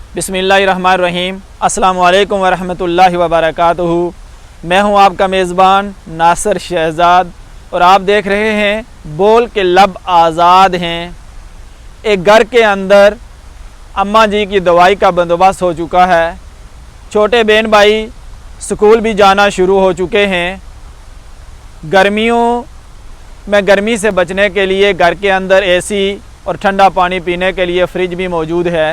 बिस्मिल्लाहिर्रहमानिर्रहीम। अस्सलाम वालेकुम वरहमतुल्लाहि वबरकातुहू। मैं हूं आपका मेज़बान नासिर शहज़ाद और आप देख रहे हैं बोल के लब आज़ाद हैं। एक घर के अंदर अम्मा जी की दवाई का बंदोबस्त हो चुका है। छोटे बहन भाई स्कूल भी जाना शुरू हो चुके हैं। गर्मियों में गर्मी से बचने के लिए घर के अंदर एसी और ठंडा पानी पीने के लिए फ्रिज भी मौजूद है।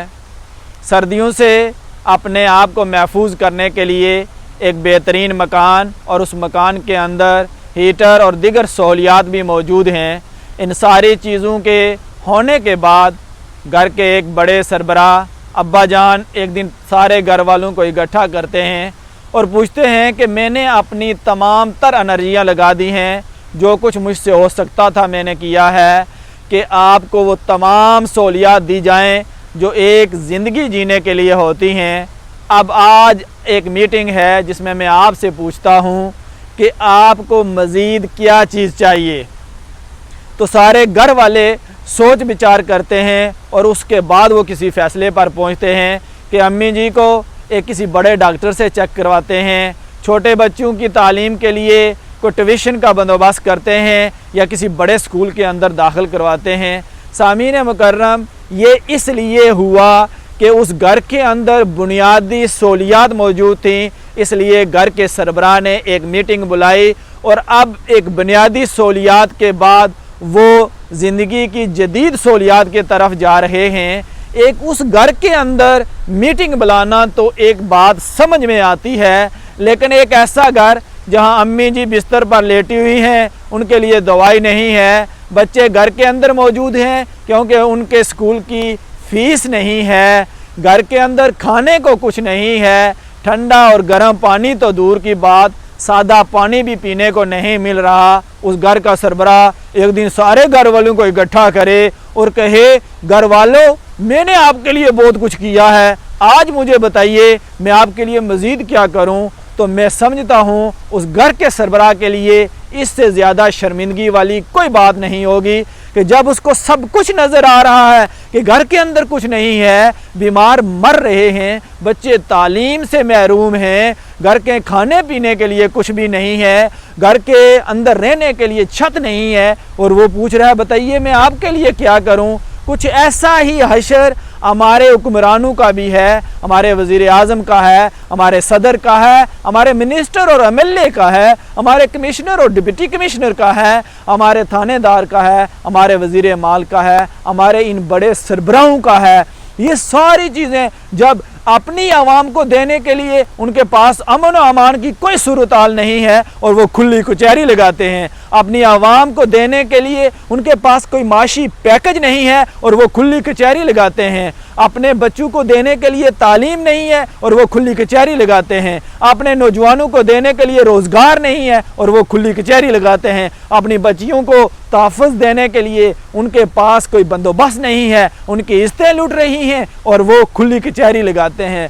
सर्दियों से अपने आप को महफूज करने के लिए एक बेहतरीन मकान और उस मकान के अंदर हीटर और दीगर सहूलियात भी मौजूद हैं। इन सारी चीज़ों के होने के बाद घर के एक बड़े सरबराह अब्बा जान एक दिन सारे घर वालों को इकट्ठा करते हैं और पूछते हैं कि मैंने अपनी तमाम तर एनर्जियाँ लगा दी हैं, जो कुछ मुझसे हो सकता था मैंने किया है, कि आपको वो तमाम सहूलियात दी जाएं जो एक ज़िंदगी जीने के लिए होती हैं। अब आज एक मीटिंग है जिसमें मैं आपसे पूछता हूँ कि आपको मज़ीद क्या चीज़ चाहिए। तो सारे घर वाले सोच विचार करते हैं और उसके बाद वो किसी फ़ैसले पर पहुँचते हैं कि अम्मी जी को एक किसी बड़े डॉक्टर से चेक करवाते हैं, छोटे बच्चों की तालीम के लिए कोई ट्यूशन का बंदोबस्त करते हैं या किसी बड़े स्कूल के अंदर दाखिल करवाते हैं। सामीन मुकर्रम, ये इसलिए हुआ कि उस घर के अंदर बुनियादी सहूलियात मौजूद थी, इसलिए घर के सरबराह ने एक मीटिंग बुलाई और अब एक बुनियादी सहूलियात के बाद वो ज़िंदगी की जदीद सहूलियात की तरफ जा रहे हैं। एक उस घर के अंदर मीटिंग बुलाना तो एक बात समझ में आती है, लेकिन एक ऐसा घर जहां अम्मी जी बिस्तर पर लेटी हुई हैं, उनके लिए दवाई नहीं है, बच्चे घर के अंदर मौजूद हैं क्योंकि उनके स्कूल की फ़ीस नहीं है, घर के अंदर खाने को कुछ नहीं है, ठंडा और गर्म पानी तो दूर की बात, सादा पानी भी पीने को नहीं मिल रहा। उस घर का सरबराह एक दिन सारे घर वालों को इकट्ठा करे और कहे, घर वालों मैंने आपके लिए बहुत कुछ किया है, आज मुझे बताइए मैं आपके लिए मज़ीद क्या करूं। तो मैं समझता हूं उस घर के सरबराह के लिए इससे ज़्यादा शर्मिंदगी वाली कोई बात नहीं होगी कि जब उसको सब कुछ नज़र आ रहा है कि घर के अंदर कुछ नहीं है, बीमार मर रहे हैं, बच्चे तालीम से महरूम हैं, घर के खाने पीने के लिए कुछ भी नहीं है, घर के अंदर रहने के लिए छत नहीं है, और वो पूछ रहा है बताइए मैं आपके लिए क्या करूं। कुछ ऐसा ही हशर हमारे हुक्मरानों का भी है, हमारे वज़ीर आज़म का है, हमारे सदर का है, हमारे मिनिस्टर और एमएलए का है, हमारे कमिश्नर और डिप्टी कमिश्नर का है, हमारे थानेदार का है, हमारे वज़ीर माल का है, हमारे इन बड़े सरबराहों का है। ये सारी चीज़ें जब अपनी आवाम को देने के लिए उनके पास अमन और अमान की कोई सूरत हाल नहीं है और वो खुली कचहरी लगाते हैं, अपनी आवाम को देने के लिए उनके पास कोई माशी पैकेज नहीं है और वो खुली कचहरी लगाते हैं, अपने बच्चों को देने के लिए तालीम नहीं है और वो खुली कचहरी लगाते हैं, अपने नौजवानों को देने के लिए रोज़गार नहीं है और वो खुली कचहरी लगाते हैं, अपनी बच्चियों को तहफ़्फ़ुज़ देने के लिए उनके पास कोई बंदोबस्त नहीं है, उनकी इज्जतें लूट रही हैं और वो खुली कचहरी लगाते हैं।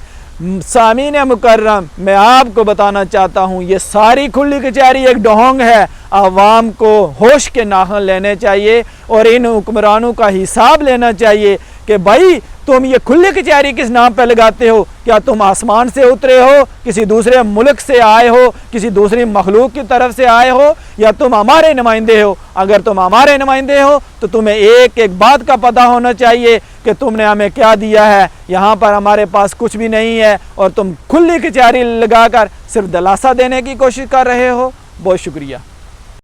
सामीन मुकर्रम, मैं आपको बताना चाहता हूँ ये सारी खुली कचहरी एक ढोंग है। आवाम को होश के नाखन लेने चाहिए और इन हुक्मरानों का हिसाब लेना चाहिए कि भाई तुम ये खुली कचहरी किस नाम पर लगाते हो। क्या तुम आसमान से उतरे हो, किसी दूसरे मुल्क से आए हो, किसी दूसरी मखलूक की तरफ से आए हो, या तुम हमारे नुमाइंदे हो। अगर तुम हमारे नुमाइंदे हो तो तुम्हें एक एक बात का पता होना चाहिए कि तुमने हमें क्या दिया है। यहाँ पर हमारे पास कुछ भी नहीं है और तुम खुली कचहरी लगाकर सिर्फ दिलासा देने की कोशिश कर रहे हो। बहुत शुक्रिया।